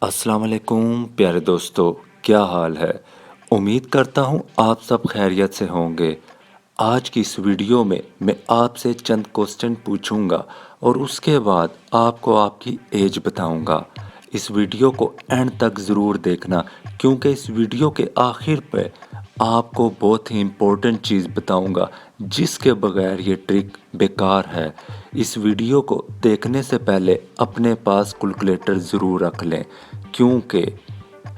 السلام علیکم پیارے دوستو، کیا حال ہے؟ امید کرتا ہوں آپ سب خیریت سے ہوں گے۔ آج کی اس ویڈیو میں میں آپ سے چند کوسچن پوچھوں گا اور اس کے بعد آپ کو آپ کی ایج بتاؤں گا۔ اس ویڈیو کو اینڈ تک ضرور دیکھنا، کیونکہ اس ویڈیو کے آخر پہ آپ کو بہت ہی امپورٹنٹ چیز بتاؤں گا جس کے بغیر یہ ٹرک بیکار ہے۔ اس ویڈیو کو دیکھنے سے پہلے اپنے پاس کیلکولیٹر ضرور رکھ لیں، کیونکہ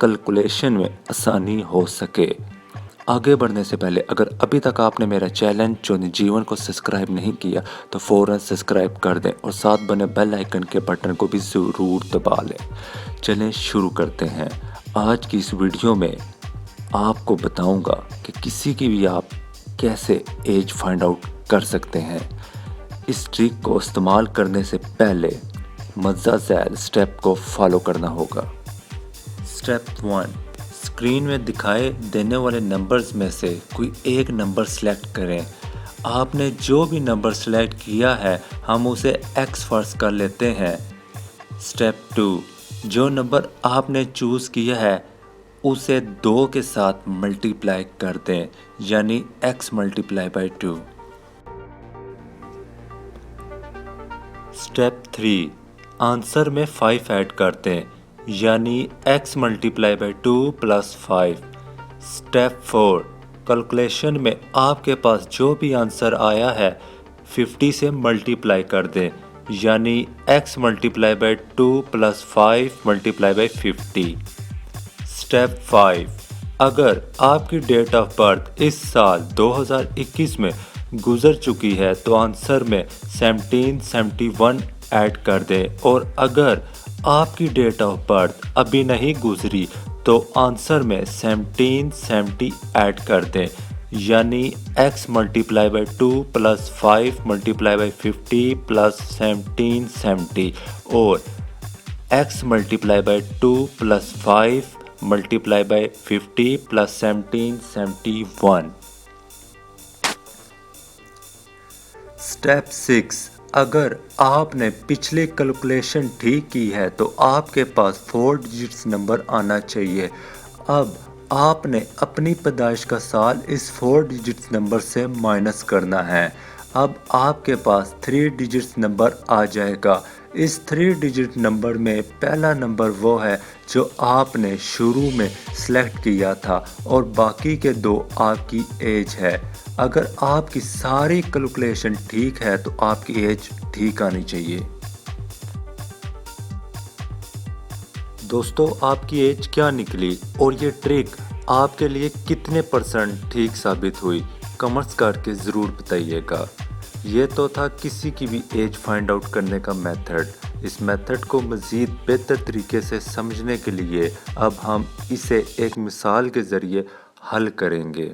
کیلکولیشن میں آسانی ہو سکے۔ آگے بڑھنے سے پہلے اگر ابھی تک آپ نے میرا چینل چونی جیون کو سبسکرائب نہیں کیا تو فوراً سبسکرائب کر دیں اور ساتھ بنے بیل آئیکن کے بٹن کو بھی ضرور دبا لیں۔ چلیں شروع کرتے ہیں۔ آج کی اس ویڈیو میں آپ کو بتاؤں گا کہ کسی کی بھی آپ کیسے ایج فائنڈ آؤٹ کر سکتے ہیں۔ اس ٹرک کو استعمال کرنے سے پہلے مزہ ذیل سٹیپ کو فالو کرنا ہوگا۔ سٹیپ 1، اسکرین میں دکھائے دینے والے نمبرز میں سے کوئی ایک نمبر سلیکٹ کریں۔ آپ نے جو بھی نمبر سلیکٹ کیا ہے ہم اسے ایکس فرض کر لیتے ہیں۔ سٹیپ 2، جو نمبر آپ نے چوز کیا ہے اسے 2 کے ساتھ ملٹیپلائی کر دیں، یعنی x multiply by 2۔ Step 3، answer میں 5 ایڈ کر دیں، یعنی x multiply by 2 plus 5۔ Step 4، calculation میں آپ کے پاس جو بھی آنسر آیا ہے 50 سے ملٹیپلائی کر دیں، یعنی x multiply by 2 plus 5 multiply by 50۔ Step 5، اگر آپ کی ڈیٹ آف برتھ اس سال 2021 میں گزر چکی ہے تو آنسر میں 1771 ایڈ کر دیں، اور اگر آپ کی ڈیٹ آف برتھ ابھی نہیں گزری تو آنسر میں 1770 ایڈ کر دیں، یعنی x multiply by 2 plus 5 multiply by 50 plus 1770 اور x multiply by 2 plus 5 multiply by 50 plus 1771۔ Step 6، اگر آپ نے پچھلی کیلکولیشن ٹھیک کی ہے تو آپ کے پاس 4 ڈیجٹس نمبر آنا چاہیے۔ اب آپ نے اپنی پیدائش کا سال اس 4 ڈیجٹس نمبر سے مائنس کرنا ہے۔ اب آپ کے پاس 3 ڈیجٹس نمبر آ جائے گا۔ اس 3 ڈیجٹ نمبر میں پہلا نمبر وہ ہے جو آپ نے شروع میں سلیکٹ کیا تھا اور باقی کے 2 آپ کی ایج ہے۔ اگر آپ کی ساری کیلکولیشن ٹھیک ہے تو آپ کی ایج ٹھیک آنی چاہیے۔ دوستو، آپ کی ایج کیا نکلی اور یہ ٹرک آپ کے لیے کتنے % ٹھیک ثابت ہوئی؟ کمنٹس کر کے ضرور بتائیے گا۔ یہ تو تھا کسی کی بھی ایج فائنڈ آؤٹ کرنے کا میتھڈ۔ اس میتھڈ کو مزید بہتر طریقے سے سمجھنے کے لیے اب ہم اسے ایک مثال کے ذریعے حل کریں گے۔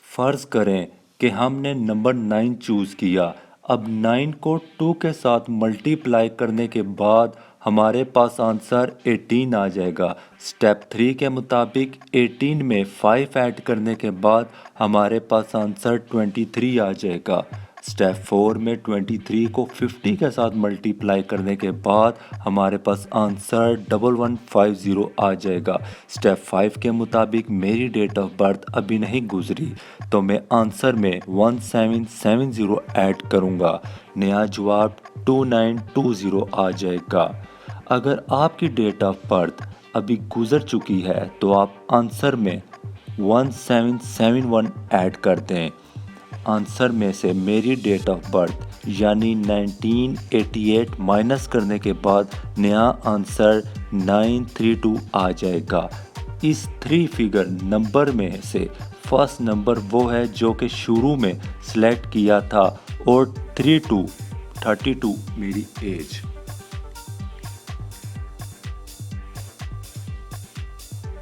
فرض کریں کہ ہم نے نمبر 9 چوز کیا۔ اب 9 کو 2 کے ساتھ ملٹیپلائی کرنے کے بعد ہمارے پاس آنسر 18 آ جائے گا۔ سٹیپ 3 کے مطابق 18 میں 5 ایڈ کرنے کے بعد ہمارے پاس آنسر 23 آ جائے گا۔ سٹیپ 4 میں 23 کو 50 کے ساتھ ملٹیپلائی کرنے کے بعد ہمارے پاس آنسر 1150 آ جائے گا۔ سٹیپ 5 کے مطابق میری ڈیٹ آف برتھ ابھی نہیں گزری تو میں آنسر میں 1770 ایڈ کروں گا، نیا جواب 2920 آ جائے گا۔ اگر آپ کی ڈیٹ آف برتھ ابھی گزر چکی ہے تو آپ آنسر میں 1771 ایڈ کر دیں۔ آنسر میں سے میری ڈیٹ آف برتھ یعنی 1988 مائنس کرنے کے بعد نیا آنسر 932 آ جائے گا۔ اس 3 فگر نمبر میں سے فرسٹ نمبر وہ ہے جو کہ شروع میں سلیکٹ کیا تھا اور 32 میری ایج۔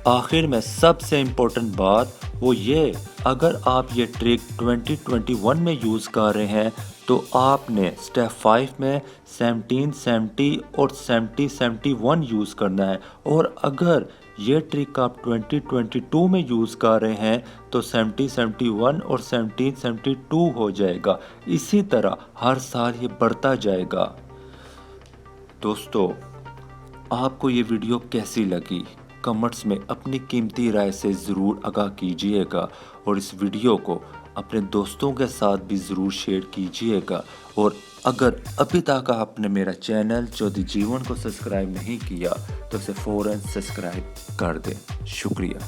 آخر میں سب سے امپورٹنٹ بات وہ یہ، اگر آپ یہ ٹرک 2021 میں یوز کر رہے ہیں تو آپ نے سٹیپ 5 میں 1770 اور 7071 یوز کرنا ہے، اور اگر یہ ٹرک آپ 2022 میں یوز کر رہے ہیں تو 7071 اور 1772 ہو جائے گا، اسی طرح ہر سال یہ بڑھتا جائے گا۔ دوستو، آپ کو یہ ویڈیو کیسی لگی؟ کمنٹس میں اپنی قیمتی رائے سے ضرور آگاہ کیجئے گا، اور اس ویڈیو کو اپنے دوستوں کے ساتھ بھی ضرور شیئر کیجئے گا، اور اگر ابھی تک آپ نے میرا چینل جیوتی جیون کو سبسکرائب نہیں کیا تو اسے فوراً سبسکرائب کر دیں۔ شکریہ۔